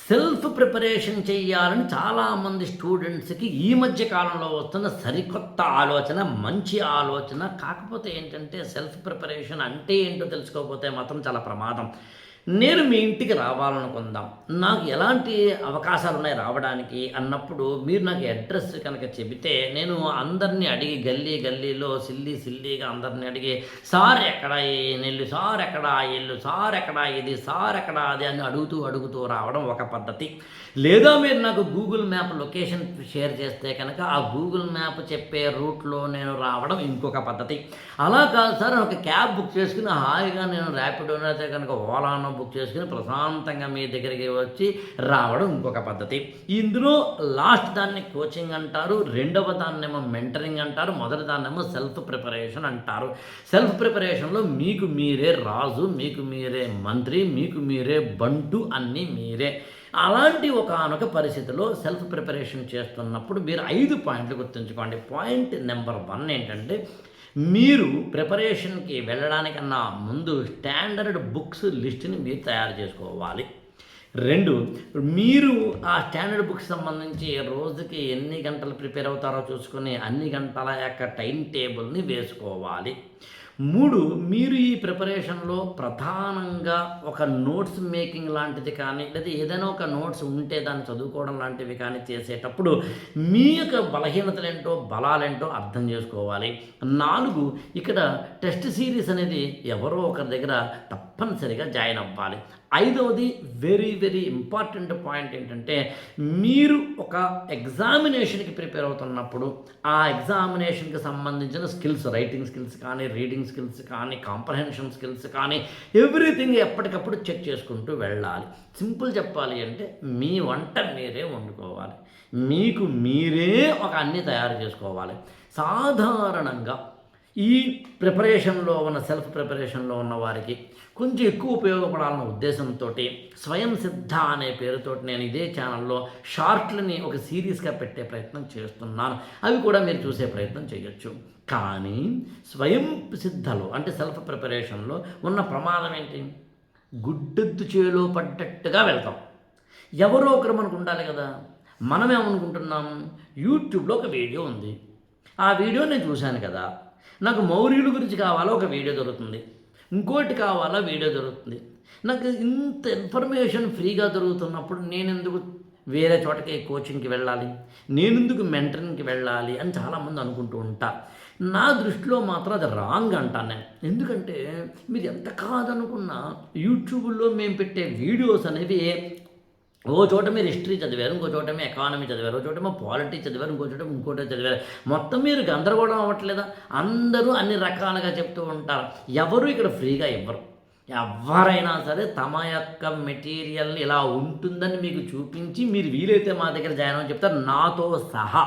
Self preparation చేయాలని చాలామంది స్టూడెంట్స్‌కి ఈ మధ్య కాలంలో వస్తున్న సరికొత్త ఆలోచన, మంచి ఆలోచన. కాకపోతే ఏంటంటే సెల్ఫ్ ప్రిపరేషన్ అంటే ఏంటో తెలుసుకోకపోతే మాత్రం చాలా ప్రమాదం. నేను మీ ఇంటికి రావాలనుకుందాం. నాకు ఎలాంటి అవకాశాలున్నాయి రావడానికి అన్నప్పుడు మీరు నాకు అడ్రెస్ కనుక చెబితే నేను అందరిని అడిగి గల్లీలో సిల్లీగా అందరిని అడిగి సార్ ఎక్కడ ఈ ఇల్లు, సార్ ఎక్కడ ఆ ఇల్లు, సార్ ఎక్కడ ఇది, సార్ ఎక్కడ అది అని అడుగుతూ రావడం ఒక పద్ధతి. లేదా మీరు నాకు గూగుల్ మ్యాప్ లొకేషన్ షేర్ చేస్తే కనుక ఆ గూగుల్ మ్యాప్ చెప్పే రూట్‌లో నేను రావడం ఇంకొక పద్ధతి. అలా కాదు సార్ ఒక క్యాబ్ బుక్ చేసుకొని హాయిగా నేను ర్యాపిడోనో అయితే కనుక ఓలానో బుక్ చేసుకొని ప్రశాంతంగా మీ దగ్గరికి వచ్చి రావడం ఇంకొక పద్ధతి. ఇందులో లాస్ట్ దాన్ని కోచింగ్ అంటారు, రెండవ దాన్నేమో మెంటరింగ్ అంటారు, మొదటి దాన్నేమో సెల్ఫ్ ప్రిపరేషన్ అంటారు. సెల్ఫ్ ప్రిపరేషన్‌లో మీకు మీరే రాజు, మీకు మీరే మంత్రి, మీకు మీరే బంటు అన్నీ మీరే. అలాంటి ఒకానొక పరిస్థితిలో సెల్ఫ్ ప్రిపరేషన్ చేస్తున్నప్పుడు మీరు 5 పాయింట్లు గుర్తుంచుకోండి. పాయింట్ నెంబర్ 1 ఏంటంటే మీరు ప్రిపరేషన్‌కి వెళ్ళడానికన్నా ముందు స్టాండర్డ్ బుక్స్ లిస్ట్‌ని మీరు తయారు చేసుకోవాలి. 2 మీరు ఆ స్టాండర్డ్ బుక్స్ సంబంధించి రోజుకి ఎన్ని గంటలు ప్రిపేర్ అవుతారో చూసుకొని అన్ని గంటల యొక్క టైం టేబుల్‌ని వేసుకోవాలి. 3 మీరు ఈ ప్రిపరేషన్‌లో ప్రధానంగా ఒక నోట్స్ మేకింగ్ లాంటిది కానీ, లేదా ఏదైనా ఒక నోట్స్ ఉంటే దాన్ని చదువుకోవడం లాంటివి కానీ చేసేటప్పుడు మీ యొక్క బలహీనతలేంటో, బలాలేంటో అర్థం చేసుకోవాలి. 4 ఇక్కడ టెస్ట్ సిరీస్ అనేది ఎవరో ఒకరి దగ్గర తప్పనిసరిగా జాయిన్ అవ్వాలి. 5వది వెరీ ఇంపార్టెంట్ పాయింట్ ఏంటంటే మీరు ఒక ఎగ్జామినేషన్‌కి ప్రిపేర్ అవుతున్నప్పుడు ఆ ఎగ్జామినేషన్‌కి సంబంధించిన స్కిల్స్, రైటింగ్ స్కిల్స్ కానీ, రీడింగ్ స్కిల్స్ కానీ, కాంప్రహెన్షన్ స్కిల్స్ కానీ ఎవ్రీథింగ్ ఎప్పటికప్పుడు చెక్ చేసుకుంటూ వెళ్ళాలి. సింపుల్ చెప్పాలి అంటే మీ వంట మీరే వండుకోవాలి. మీకు మీరే ఒక అన్నీ తయారు చేసుకోవాలి. సాధారణంగా ఈ ప్రిపరేషన్‌లో ఉన్న సెల్ఫ్ ప్రిపరేషన్‌లో ఉన్న వారికి కొంచెం ఎక్కువ ఉపయోగపడాలన్న ఉద్దేశంతోటి స్వయం సిద్ధ అనే పేరుతోటి నేను ఇదే ఛానల్‌లో షార్ట్‌లని ఒక సీరీస్‌గా పెట్టే ప్రయత్నం చేస్తున్నాను. అవి కూడా మీరు చూసే ప్రయత్నం చేయొచ్చు. కానీ స్వయం సిద్ధలో అంటే సెల్ఫ్ ప్రిపరేషన్‌లో ఉన్న ప్రమాదం ఏంటి? గుడ్డెద్దు చేలో పడ్డట్టుగా వెళ్తాం. ఎవరో ఒకరు మనకు ఉండాలి కదా! మనమేమనుకుంటున్నాం, యూట్యూబ్‌లో ఒక వీడియో ఉంది. ఆ వీడియో నేను చూశాను కదా! నాకు మౌర్యుల గురించి కావాలా ఒక వీడియో దొరుకుతుంది, ఇంకోటి కావాలా వీడియో దొరుకుతుంది. నాకు ఇంత ఇన్ఫర్మేషన్ ఫ్రీగా దొరుకుతున్నప్పుడు నేనెందుకు వేరే చోటకి కోచింగ్‌కి వెళ్ళాలి, నేనెందుకు మెంటరింగ్‌కి వెళ్ళాలి అని చాలామంది అనుకుంటూ ఉంటారు. నా దృష్టిలో మాత్రం అది రాంగ్ అంటాను నేను. ఎందుకంటే మీరు ఎంత కాదనుకున్నా యూట్యూబ్‌లో మేము పెట్టే వీడియోస్ అనేవి ఓ చోట మీరు హిస్టరీ చదివారు, ఇంకో చోటేమో ఎకానమీ చదివారు, ఓ చోటేమో పాలిటీ చదివారు, ఇంకో చోట ఇంకోటో చదివారు. మొత్తం మీరు గందరగోళం అవ్వట్లేదా? అందరూ అన్ని రకాలుగా చెప్తూ ఉంటారు. ఎవరు ఇక్కడ ఫ్రీగా ఇవ్వరు. ఎవరైనా సరే తమ యొక్క మెటీరియల్ ఇలా ఉంటుందని మీకు చూపించి మీరు వీలైతే మా దగ్గర జాయిన్ అవ్వని చెప్తారు, నాతో సహా.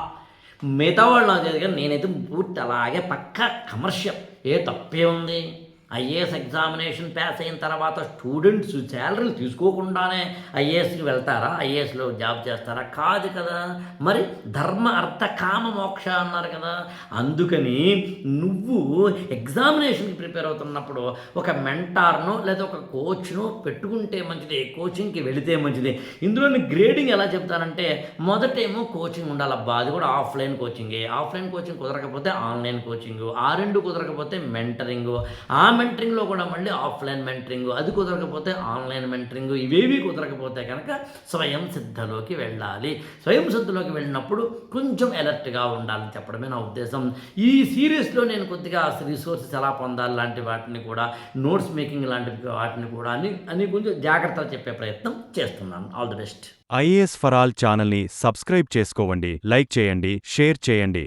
మిగతా వాళ్ళు నా దగ్గర నేనైతే పూర్తి అలాగే పక్కా కమర్షియల్. ఏ తప్పే ఉంది? ఐఏఎస్ ఎగ్జామినేషన్ పాస్ అయిన తర్వాత స్టూడెంట్స్ శాలరీలు తీసుకోకుండానే ఐఏఎస్కి వెళ్తారా? ఐఏఎస్లో జాబ్ చేస్తారా? కాదు కదా! మరి ధర్మ అర్థ కామ మోక్ష అన్నారు కదా! అందుకని నువ్వు ఎగ్జామినేషన్కి ప్రిపేర్ అవుతున్నప్పుడు ఒక మెంటార్నో లేదా ఒక కోచ్నో పెట్టుకుంటే మంచిది, కోచింగ్కి వెళితే మంచిది. ఇందులో గ్రేడింగ్ ఎలా చెప్తానంటే మొదటేమో కోచింగ్ ఉండాలబ్బా, అది కూడా ఆఫ్లైన్ కోచింగే. ఆఫ్లైన్ కోచింగ్ కుదరకపోతే ఆన్లైన్ కోచింగు, ఆ 2 కుదరకపోతే మెంటరింగు, ఆ మెంటరింగ్‌లో కూడా మళ్ళీ ఆఫ్లైన్ మెంటరింగు, అది కుదరకపోతే ఆన్లైన్ మెంటరింగు, ఇవేవి కుదరకపోతే కనుక స్వయం సిద్ధలోకి వెళ్ళాలి. స్వయం సిద్ధలోకి వెళ్ళినప్పుడు కొంచెం అలర్ట్‌గా ఉండాలని చెప్పడమే నా ఉద్దేశం. ఈ సిరీస్‌లో నేను కొద్దిగా రిసోర్సెస్ ఎలా పొందాలి లాంటి వాటిని కూడా, నోట్స్ మేకింగ్ లాంటి వాటిని కూడా అని కొంచెం జాగ్రత్తలు చెప్పే ప్రయత్నం చేస్తున్నాను. All the best. IAS for all ఛానల్ని సబ్స్క్రైబ్ చేసుకోండి, లైక్ చేయండి, షేర్ చేయండి.